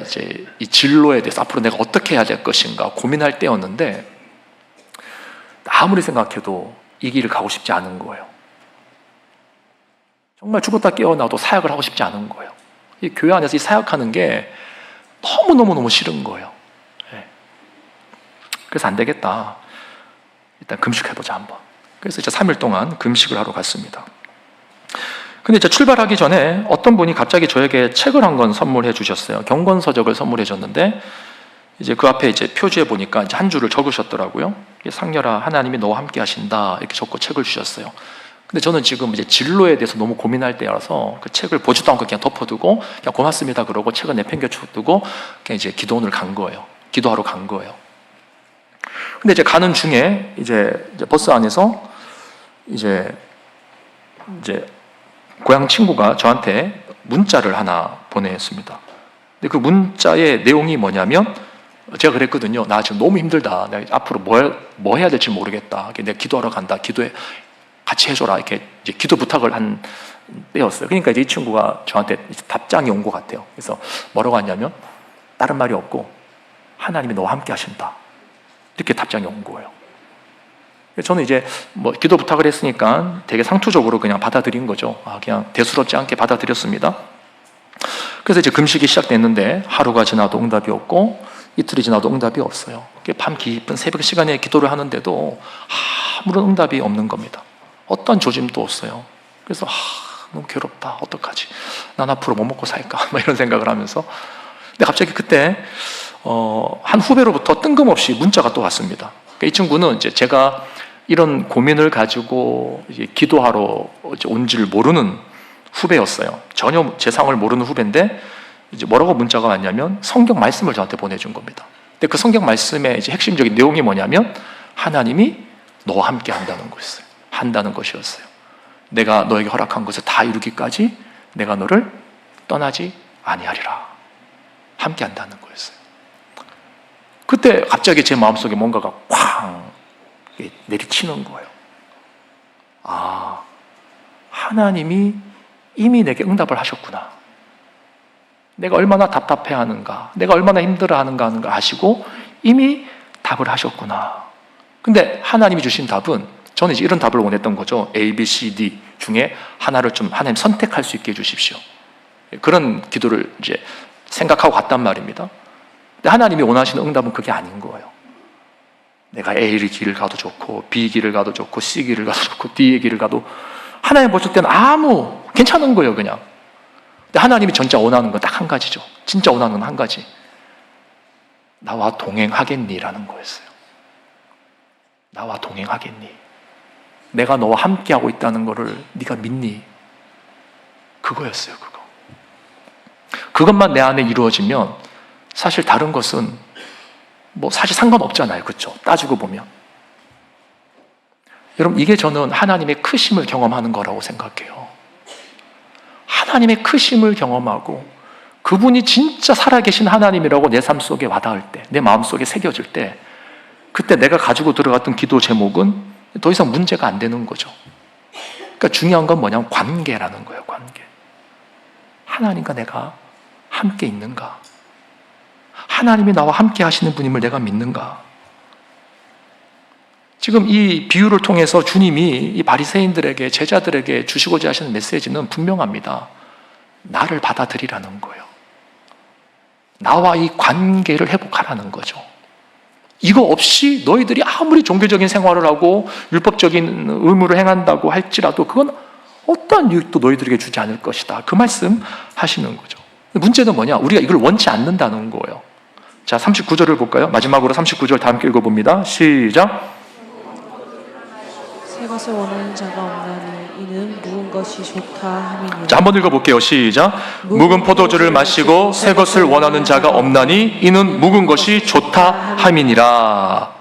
이제 이 진로에 대해서 앞으로 내가 어떻게 해야 될 것인가 고민할 때였는데 아무리 생각해도 이 길을 가고 싶지 않은 거예요. 정말 죽었다 깨어나도 사역을 하고 싶지 않은 거예요. 이 교회 안에서 이 사역하는 게 너무너무너무 싫은 거예요. 그래서 안 되겠다. 일단 금식해보자 한번. 그래서 이제 3일 동안 금식을 하러 갔습니다. 근데 이제 출발하기 전에 어떤 분이 갑자기 저에게 책을 한 권 선물해 주셨어요. 경건서적을 선물해 줬는데 이제 그 앞에 이제 표지에 보니까 이제 한 줄을 적으셨더라고요. 상렬아, 하나님이 너와 함께 하신다. 이렇게 적고 책을 주셨어요. 근데 저는 지금 이제 진로에 대해서 너무 고민할 때라서 그 책을 보지도 않고 그냥 덮어두고 그냥 고맙습니다 그러고 책을 내팽겨두고 그냥 이제 기도원을 간 거예요. 기도하러 간 거예요. 근데 이제 가는 중에 이제 버스 안에서 이제 고향 친구가 저한테 문자를 하나 보냈습니다. 근데 그 문자의 내용이 뭐냐면 제가 그랬거든요. 나 지금 너무 힘들다. 내가 앞으로 뭐 해야 될지 모르겠다. 내가 기도하러 간다. 기도에 같이 해줘라. 이렇게 이제 기도 부탁을 한 때였어요. 그러니까 이제 이 친구가 저한테 답장이 온 것 같아요. 그래서 뭐라고 하냐면 다른 말이 없고 하나님이 너와 함께 하신다. 이렇게 답장이 온 거예요. 저는 이제 기도 부탁을 했으니까 되게 상투적으로 그냥 받아들인 거죠. 그냥 대수롭지 않게 받아들였습니다. 그래서 이제 금식이 시작됐는데 하루가 지나도 응답이 없고 이틀이 지나도 응답이 없어요. 밤 깊은 새벽 시간에 기도를 하는데도 아무런 응답이 없는 겁니다. 어떤 조짐도 없어요. 그래서 너무 괴롭다. 어떡하지? 난 앞으로 뭐 먹고 살까? 이런 생각을 하면서 근데 갑자기 그때 한 후배로부터 뜬금없이 문자가 또 왔습니다. 이 친구는 이제 제가 이런 고민을 가지고 이제 기도하러 온지를 모르는 후배였어요. 전혀 제 상황을 모르는 후배인데 이제 뭐라고 문자가 왔냐면 성경 말씀을 저한테 보내준 겁니다. 근데 그 성경 말씀의 이제 핵심적인 내용이 뭐냐면 하나님이 너와 함께 한다는 것이었어요. 한다는 것이었어요. 내가 너에게 허락한 것을 다 이루기까지 내가 너를 떠나지 아니하리라. 함께 한다는 거였어요. 그때 갑자기 제 마음속에 뭔가가 쾅 내리치는 거예요. 하나님이 이미 내게 응답을 하셨구나. 내가 얼마나 답답해하는가, 내가 얼마나 힘들어하는가 하는 걸 아시고 이미 답을 하셨구나. 근데 하나님이 주신 답은 저는 이제 이런 답을 원했던 거죠. A, B, C, D 중에 하나를 좀 하나님 선택할 수 있게 해주십시오. 그런 기도를 이제 생각하고 갔단 말입니다. 근데 하나님이 원하시는 응답은 그게 아닌 거예요. 내가 A의 길을 가도 좋고 B 길을 가도 좋고 C 길을 가도 좋고 D의 길을 가도 하나님 보실 때는 아무 괜찮은 거예요. 그냥. 근데 하나님이 진짜 원하는 건 딱 한 가지죠. 진짜 원하는 건 한 가지. 나와 동행하겠니라는 거였어요. 나와 동행하겠니? 내가 너와 함께하고 있다는 거를 네가 믿니? 그거였어요. 그거. 그것만 내 안에 이루어지면 사실 다른 것은 뭐 사실 상관없잖아요. 그렇죠? 따지고 보면. 여러분, 이게 저는 하나님의 크심을 경험하는 거라고 생각해요. 하나님의 크심을 경험하고 그분이 진짜 살아계신 하나님이라고 내 삶 속에 와닿을 때, 내 마음 속에 새겨질 때, 그때 내가 가지고 들어갔던 기도 제목은 더 이상 문제가 안 되는 거죠. 그러니까 중요한 건 뭐냐면 관계라는 거예요. 관계. 하나님과 내가 함께 있는가? 하나님이 나와 함께 하시는 분임을 내가 믿는가? 지금 이 비유를 통해서 주님이 이 바리새인들에게, 제자들에게 주시고자 하시는 메시지는 분명합니다. 나를 받아들이라는 거예요. 나와 이 관계를 회복하라는 거죠. 이거 없이 너희들이 아무리 종교적인 생활을 하고 율법적인 의무를 행한다고 할지라도 그건 어떠한 유익도 너희들에게 주지 않을 것이다. 그 말씀 하시는 거죠. 문제는 뭐냐? 우리가 이걸 원치 않는다는 거예요. 자, 39절을 볼까요? 마지막으로 39절 다 함께 읽어봅니다. 시작. 새 것을 원하는 자가 없나니 이는 묵은 것이 좋다 함이니라. 자, 한번 읽어볼게요. 시작. 묵은 포도주를 마시고 새 것을 원하는 자가 없나니 이는 묵은 것이 좋다 함이니라.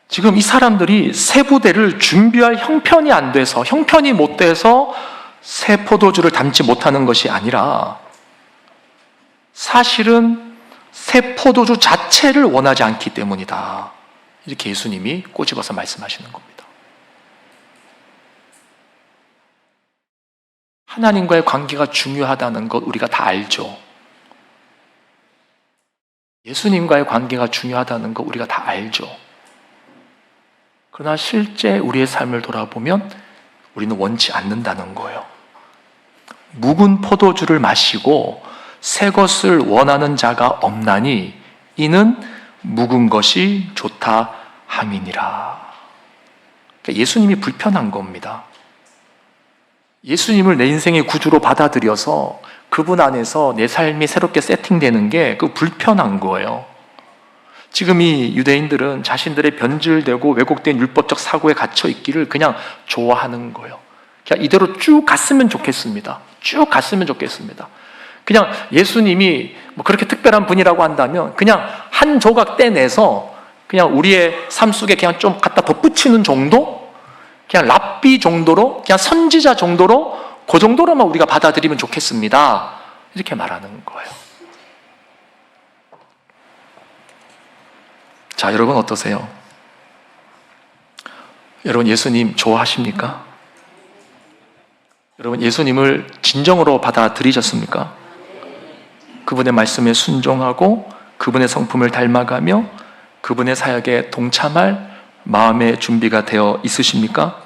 지금 이 사람들이 새 부대를 준비할 형편이 안 돼서, 형편이 못 돼서 새 포도주를 담지 못하는 것이 아니라 사실은 새 포도주 자체를 원하지 않기 때문이다. 이렇게 예수님이 꼬집어서 말씀하시는 겁니다. 하나님과의 관계가 중요하다는 것 우리가 다 알죠. 예수님과의 관계가 중요하다는 것 우리가 다 알죠. 그러나 실제 우리의 삶을 돌아보면 우리는 원치 않는다는 거예요. 묵은 포도주를 마시고 새 것을 원하는 자가 없나니 이는 묵은 것이 좋다 함이니라. 그러니까 예수님이 불편한 겁니다. 예수님을 내 인생의 구주로 받아들여서 그분 안에서 내 삶이 새롭게 세팅되는 게 그 불편한 거예요. 지금 이 유대인들은 자신들의 변질되고 왜곡된 율법적 사고에 갇혀 있기를 그냥 좋아하는 거예요. 그냥 이대로 쭉 갔으면 좋겠습니다. 쭉 갔으면 좋겠습니다. 그냥 예수님이 뭐 그렇게 특별한 분이라고 한다면 그냥 한 조각 떼내서 그냥 우리의 삶 속에 그냥 좀 갖다 덧붙이는 정도? 그냥 랍비 정도로, 그냥 선지자 정도로, 그 정도로만 우리가 받아들이면 좋겠습니다. 이렇게 말하는 거예요. 자, 여러분 어떠세요? 여러분 예수님 좋아하십니까? 여러분 예수님을 진정으로 받아들이셨습니까? 그분의 말씀에 순종하고 그분의 성품을 닮아가며 그분의 사역에 동참할 마음의 준비가 되어 있으십니까?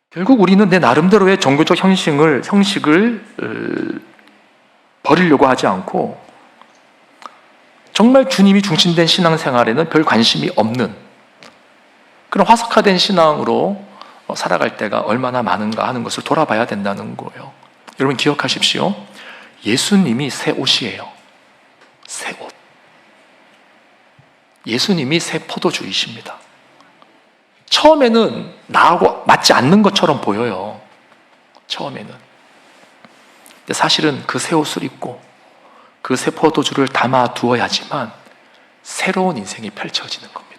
결국 우리는 내 나름대로의 종교적 형식을 버리려고 하지 않고 정말 주님이 중심된 신앙생활에는 별 관심이 없는 그런 화석화된 신앙으로 살아갈 때가 얼마나 많은가 하는 것을 돌아봐야 된다는 거예요. 여러분 기억하십시오. 예수님이 새 옷이에요. 새 옷. 예수님이 새 포도주이십니다. 처음에는 나하고 맞지 않는 것처럼 보여요. 처음에는. 근데 사실은 그 새 옷을 입고 그 새 포도주를 담아 두어야지만 새로운 인생이 펼쳐지는 겁니다.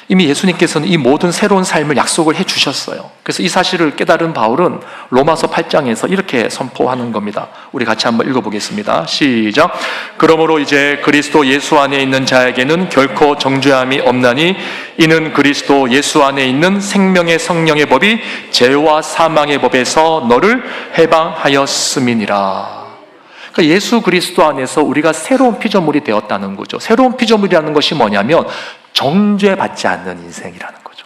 이미 예수님께서는 이 모든 새로운 삶을 약속을 해주셨어요. 그래서 이 사실을 깨달은 바울은 로마서 8장에서 이렇게 선포하는 겁니다. 우리 같이 한번 읽어보겠습니다. 시작. 그러므로 이제 그리스도 예수 안에 있는 자에게는 결코 정죄함이 없나니 이는 그리스도 예수 안에 있는 생명의 성령의 법이 죄와 사망의 법에서 너를 해방하였음이니라. 그러니까 예수 그리스도 안에서 우리가 새로운 피조물이 되었다는 거죠. 새로운 피조물이라는 것이 뭐냐면 정죄받지 않는 인생이라는 거죠.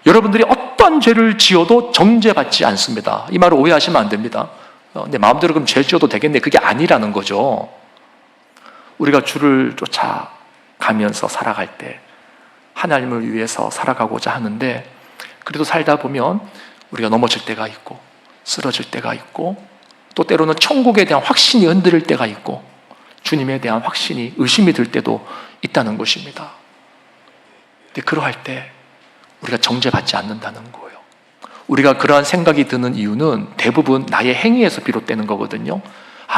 여러분들이 어떤 죄를 지어도 정죄받지 않습니다. 이 말을 오해하시면 안 됩니다. 내 마음대로 그럼 죄 지어도 되겠네. 그게 아니라는 거죠. 우리가 주를 쫓아가면서 살아갈 때 하나님을 위해서 살아가고자 하는데 그래도 살다 보면 우리가 넘어질 때가 있고 쓰러질 때가 있고 또 때로는 천국에 대한 확신이 흔들릴 때가 있고 주님에 대한 확신이 의심이 들 때도 있다는 것입니다. 근데 그러할 때 우리가 정죄받지 않는다는 거예요. 우리가 그러한 생각이 드는 이유는 대부분 나의 행위에서 비롯되는 거거든요.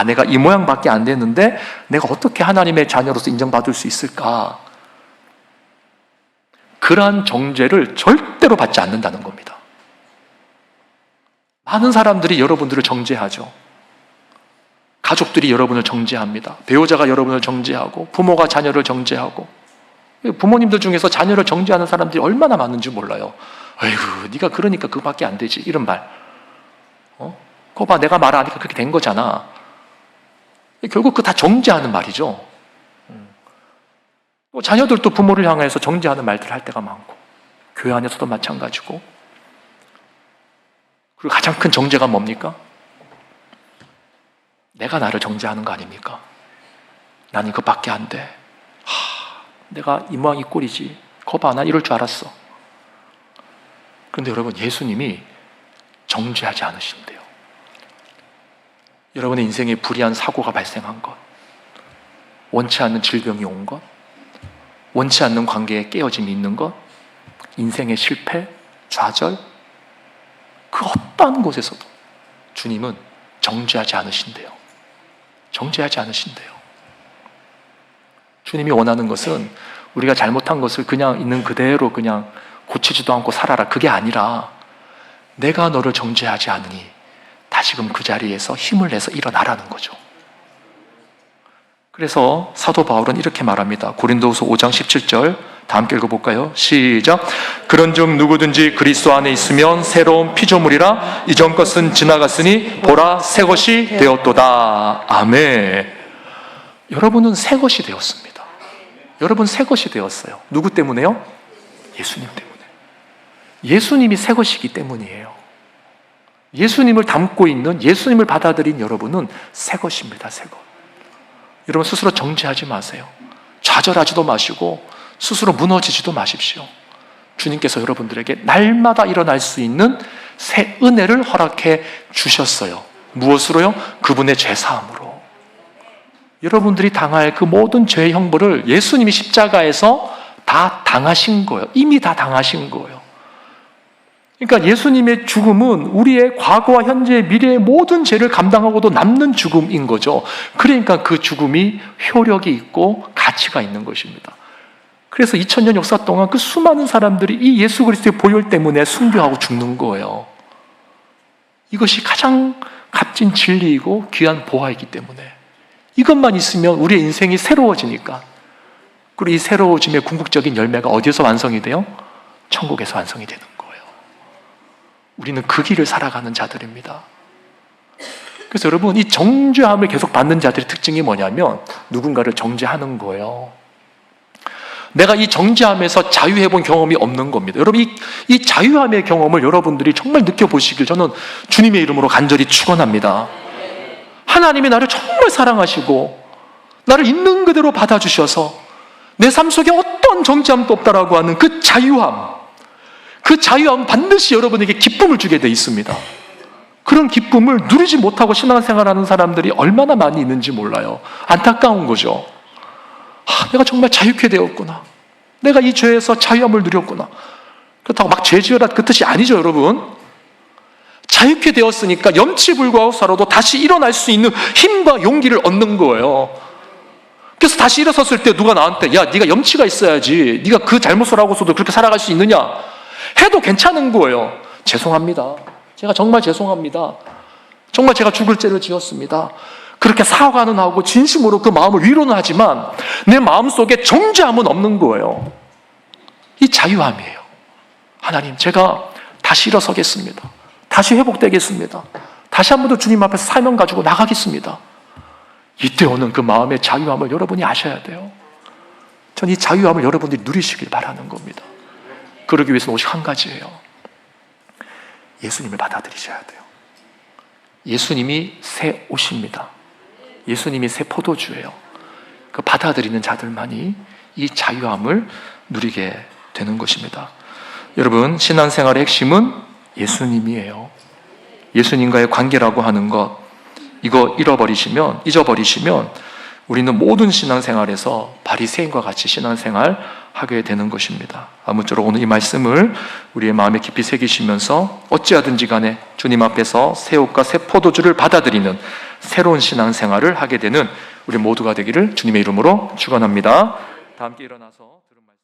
내가 이 모양밖에 안 됐는데 내가 어떻게 하나님의 자녀로서 인정받을 수 있을까? 그러한 정죄를 절대로 받지 않는다는 겁니다. 많은 사람들이 여러분들을 정죄하죠. 가족들이 여러분을 정죄합니다. 배우자가 여러분을 정죄하고 부모가 자녀를 정죄하고, 부모님들 중에서 자녀를 정죄하는 사람들이 얼마나 많은지 몰라요. 아이고, 네가 그러니까 그거밖에 안 되지, 이런 말. 그거 봐, 내가 말하니까 그렇게 된 거잖아. 결국 그거 다 정죄하는 말이죠. 또 자녀들도 부모를 향해서 정죄하는 말들을 할 때가 많고, 교회 안에서도 마찬가지고. 그리고 가장 큰 정죄가 뭡니까? 내가 나를 정죄하는 거 아닙니까? 난 이것밖에 안 돼. 내가 이 모양 이 꼴이지. 거봐, 난 이럴 줄 알았어. 그런데 여러분, 예수님이 정죄하지 않으신대요. 여러분의 인생에 불의한 사고가 발생한 것, 원치 않는 질병이 온 것, 원치 않는 관계에 깨어짐이 있는 것, 인생의 실패, 좌절, 그 어떠한 곳에서도 주님은 정죄하지 않으신대요. 정죄하지 않으신대요. 주님이 원하는 것은 우리가 잘못한 것을 그냥 있는 그대로 그냥 고치지도 않고 살아라, 그게 아니라 내가 너를 정죄하지 않으니 다시금 그 자리에서 힘을 내서 일어나라는 거죠. 그래서 사도 바울은 이렇게 말합니다. 고린도후서 5장 17절 다 함께 읽어볼까요? 시작. 그런즉 누구든지 그리스도 안에 있으면 새로운 피조물이라, 이전 것은 지나갔으니 보라 새 것이 되었도다. 아멘. 여러분은 새 것이 되었습니다. 여러분 새 것이 되었어요. 누구 때문에요? 예수님 때문에. 예수님이 새 것이기 때문이에요. 예수님을 담고 있는, 예수님을 받아들인 여러분은 새 것입니다. 새 것. 여러분 스스로 정죄하지 마세요. 좌절하지도 마시고 스스로 무너지지도 마십시오. 주님께서 여러분들에게 날마다 일어날 수 있는 새 은혜를 허락해 주셨어요. 무엇으로요? 그분의 죄사함으로. 여러분들이 당할 그 모든 죄의 형벌을 예수님이 십자가에서 다 당하신 거예요. 이미 다 당하신 거예요. 그러니까 예수님의 죽음은 우리의 과거와 현재, 미래의 모든 죄를 감당하고도 남는 죽음인 거죠. 그러니까 그 죽음이 효력이 있고 가치가 있는 것입니다. 그래서 2000년 역사 동안 그 수많은 사람들이 이 예수 그리스도의 보혈 때문에 순교하고 죽는 거예요. 이것이 가장 값진 진리이고 귀한 보화이기 때문에 이것만 있으면 우리의 인생이 새로워지니까, 그리고 이 새로워짐의 궁극적인 열매가 어디에서 완성이 돼요? 천국에서 완성이 되는 거예요. 우리는 그 길을 살아가는 자들입니다. 그래서 여러분, 이 정죄함을 계속 받는 자들의 특징이 뭐냐면 누군가를 정죄하는 거예요. 내가 이 정죄함에서 자유해본 경험이 없는 겁니다. 여러분, 이 자유함의 경험을 여러분들이 정말 느껴보시길 저는 주님의 이름으로 간절히 축원합니다. 하나님이 나를 정말 사랑하시고 나를 있는 그대로 받아주셔서 내 삶 속에 어떤 정죄함도 없다라고 하는 그 자유함, 그 자유함은 반드시 여러분에게 기쁨을 주게 돼 있습니다. 그런 기쁨을 누리지 못하고 신앙생활하는 사람들이 얼마나 많이 있는지 몰라요. 안타까운 거죠. 내가 정말 자유케 되었구나. 내가 이 죄에서 자유함을 누렸구나. 그렇다고 막 죄 지어라 그 뜻이 아니죠, 여러분. 자유케 되었으니까 염치불구하고 살아도 다시 일어날 수 있는 힘과 용기를 얻는 거예요. 그래서 다시 일어섰을 때 누가 나한테 야, 네가 염치가 있어야지, 네가 그 잘못을 하고서도 그렇게 살아갈 수 있느냐 해도 괜찮은 거예요. 죄송합니다. 제가 정말 죄송합니다. 정말 제가 죽을 죄를 지었습니다. 그렇게 사과는 하고 진심으로 그 마음을 위로는 하지만 내 마음속에 정죄함은 없는 거예요. 이 자유함이에요. 하나님, 제가 다시 일어서겠습니다. 다시 회복되겠습니다. 다시 한 번 더 주님 앞에서 사명 가지고 나가겠습니다. 이때 오는 그 마음의 자유함을 여러분이 아셔야 돼요. 전 이 자유함을 여러분들이 누리시길 바라는 겁니다. 그러기 위해서는 오직 한 가지예요. 예수님을 받아들이셔야 돼요. 예수님이 새 옷입니다. 예수님이 새 포도주예요. 그 받아들이는 자들만이 이 자유함을 누리게 되는 것입니다. 여러분, 신앙생활의 핵심은 예수님이에요. 예수님과의 관계라고 하는 것, 이거 잊어버리시면 우리는 모든 신앙생활에서 바리새인과 같이 신앙생활 하게 되는 것입니다. 아무쪼록 오늘 이 말씀을 우리의 마음에 깊이 새기시면서 어찌하든지 간에 주님 앞에서 새 옷과 새 포도주를 받아들이는 새로운 신앙생활을 하게 되는 우리 모두가 되기를 주님의 이름으로 축원합니다. 다 함께 일어나서 들은 말씀